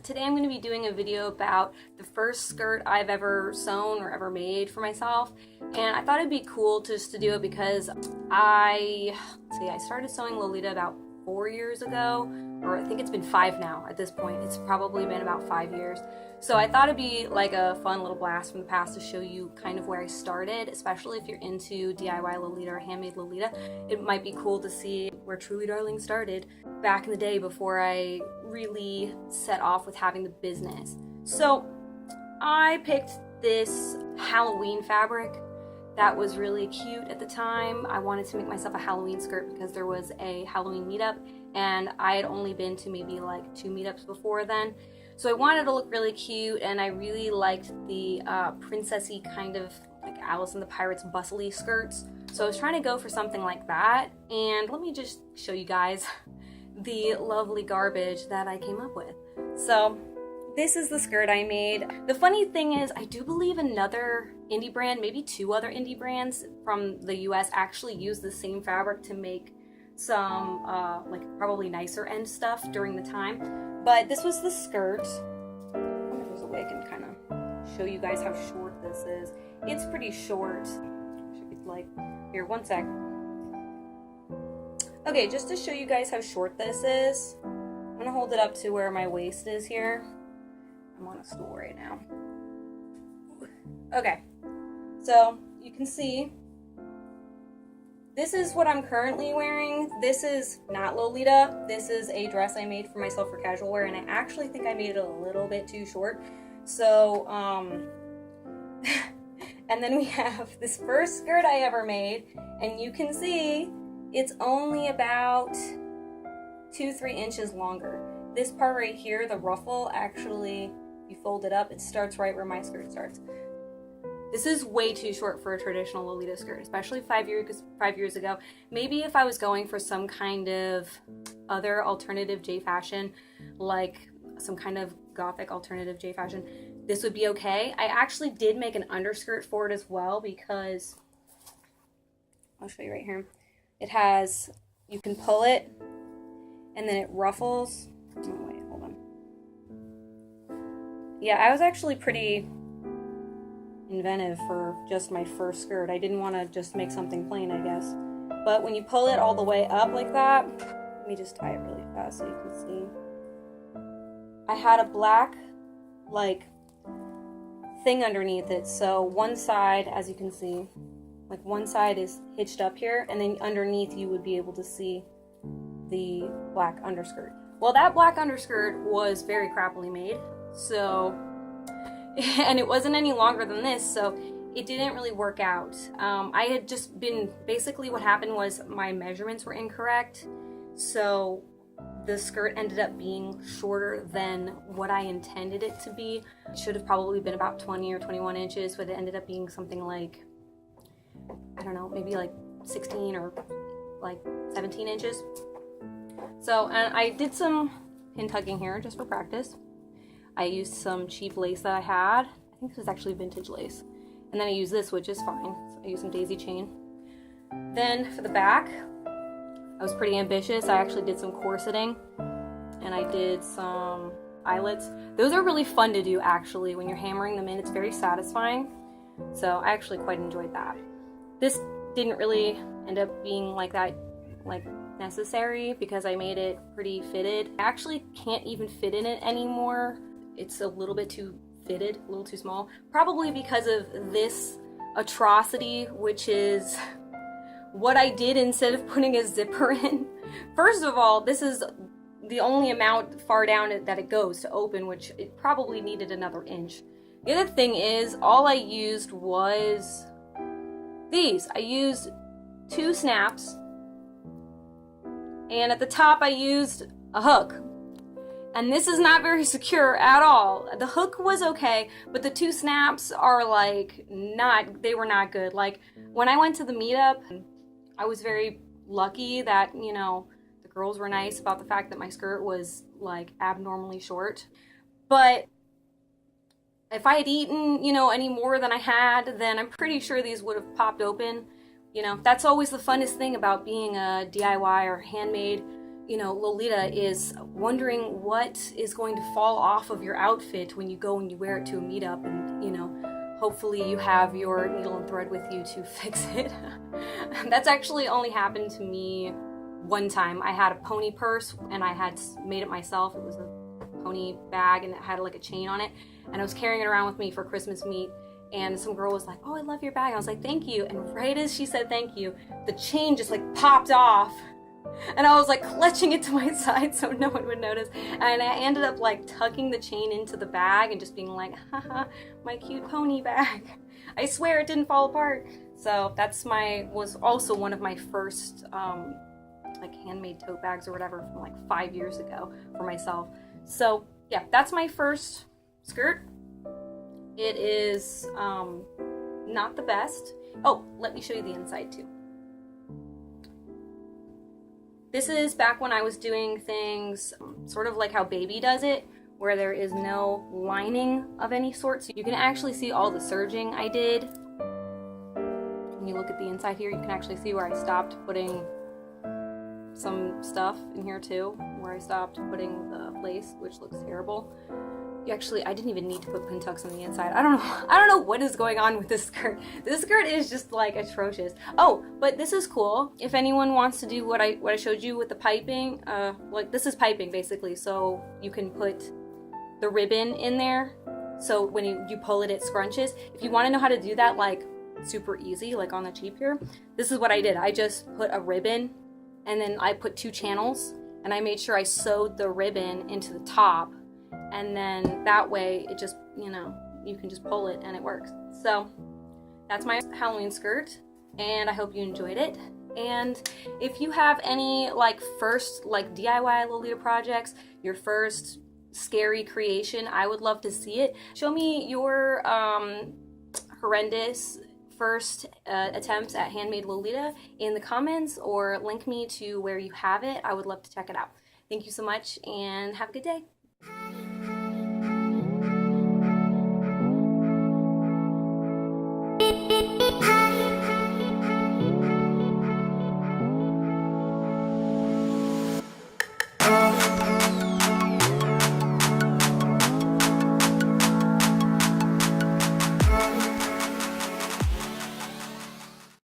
Today I'm going to be doing a video about the first skirt I've ever sewn or ever made for myself, and I thought it'd be cool just to do it because I started sewing Lolita about 4 years ago, or I think it's been 5 now at this point. It's probably been about 5 years. So I thought it'd be like a fun little blast from the past to show you kind of where I started, especially if you're into DIY Lolita or handmade Lolita. It might be cool to see where Truly Darling started back in the day before I really set off with having the business. So I picked this Halloween fabric that was really cute at the time. I wanted to make myself a Halloween skirt because there was a Halloween meetup and I had only been to maybe like 2 meetups before then. So I wanted to look really cute, and I really liked the princessy kind of like Alice and the Pirates bustly skirts. So I was trying to go for something like that, and let me just show you guys the lovely garbage that I came up with. So this is the skirt I made. The funny thing is, I do believe another indie brand, maybe 2 other indie brands from the US actually used the same fabric to make some like probably nicer end stuff during the time. But this was the skirt. I wonder if there's a way I can kind of show you guys how short this is. It's pretty short. Should be like, here, one sec. Okay, just to show you guys how short this is, I'm gonna hold it up to where my waist is here. I'm on a stool right now. Okay, so you can see this is what I'm currently wearing. This is not Lolita. This is a dress I made for myself for casual wear, and I actually think I made it a little bit too short. So, and then we have this first skirt I ever made, and you can see it's only about 2-3 inches longer. This part right here, the ruffle, actually, if you fold it up, it starts right where my skirt starts. This is way too short for a traditional Lolita skirt, especially 5 years ago. Maybe if I was going for some kind of other alternative J fashion, like some kind of gothic alternative J fashion, this would be okay. I actually did make an underskirt for it as well because, I'll show you right here. It has, you can pull it and then it ruffles. Oh wait, hold on. Yeah, I was actually pretty inventive for just my first skirt. I didn't want to just make something plain, I guess. But when you pull it all the way up like that, let me just tie it really fast so you can see. I had a black, like, thing underneath it. So one side, as you can see, like one side is hitched up here, and then underneath you would be able to see the black underskirt. Well, that black underskirt was very crappily made, so and it wasn't any longer than this, so it didn't really work out. I had just been, basically what happened was my measurements were incorrect, so the skirt ended up being shorter than what I intended it to be. It should have probably been about 20 or 21 inches, but it ended up being something like, I don't know, maybe like 16 or like 17 inches. So, and I did some pin tucking here just for practice. I used some cheap lace that I had. I think this was actually vintage lace. And then I used this, which is fine. So I used some daisy chain. Then for the back, I was pretty ambitious. I actually did some corseting and I did some eyelets. Those are really fun to do actually when you're hammering them in. It's very satisfying. So I actually quite enjoyed that. This didn't really end up being like that, like necessary, because I made it pretty fitted. I actually can't even fit in it anymore. It's a little bit too fitted, a little too small, probably because of this atrocity, which is what I did instead of putting a zipper in. First of all, this is the only amount far down that it goes to open, which it probably needed another inch. The other thing is, all I used was these. I used 2 snaps, and at the top I used a hook. And this is not very secure at all. The hook was okay, but the 2 snaps are like they were not good. Like when I went to the meetup, I was very lucky that, you know, the girls were nice about the fact that my skirt was like abnormally short. But if I had eaten, you know, any more than I had, then I'm pretty sure these would have popped open. You know, that's always the funnest thing about being a DIY or handmade. you know, Lolita is wondering what is going to fall off of your outfit when you go and you wear it to a meetup, and, you know, hopefully you have your needle and thread with you to fix it. That's actually only happened to me one time. I had a pony purse and I had made it myself. It was a pony bag and it had like a chain on it, and I was carrying it around with me for Christmas meet, and some girl was like, "Oh, I love your bag." I was like, "Thank you." And right as she said thank you, the chain just like popped off, and I was like clutching it to my side so no one would notice, and I ended up like tucking the chain into the bag and just being like, haha, my cute pony bag. I swear it didn't fall apart. So that's was also one of my first like handmade tote bags or whatever from like 5 years ago for myself. So yeah, that's my first skirt. It is not the best. Oh, let me show you the inside too. This is back when I was doing things sort of like how Baby does it, where there is no lining of any sort. So you can actually see all the serging I did. When you look at the inside here, you can actually see where I stopped putting some stuff in here too, where I stopped putting the lace, which looks terrible. Actually, I didn't even need to put pin tucks on the inside. I don't know what is going on with this skirt. This skirt is just like atrocious. Oh, but this is cool. If anyone wants to do what I showed you with the piping, like this is piping basically, so you can put the ribbon in there. So when you pull it, it scrunches. If you want to know how to do that, like super easy, like on the cheap here, this is what I did. I just put a ribbon, and then I put 2 channels, and I made sure I sewed the ribbon into the top. And then that way it just, you know, you can just pull it and it works. So that's my Halloween skirt, and I hope you enjoyed it. And if you have any like first like DIY Lolita projects, your first scary creation, I would love to see it. Show me your horrendous first attempts at handmade Lolita in the comments, or link me to where you have it. I would love to check it out. Thank you so much and have a good day.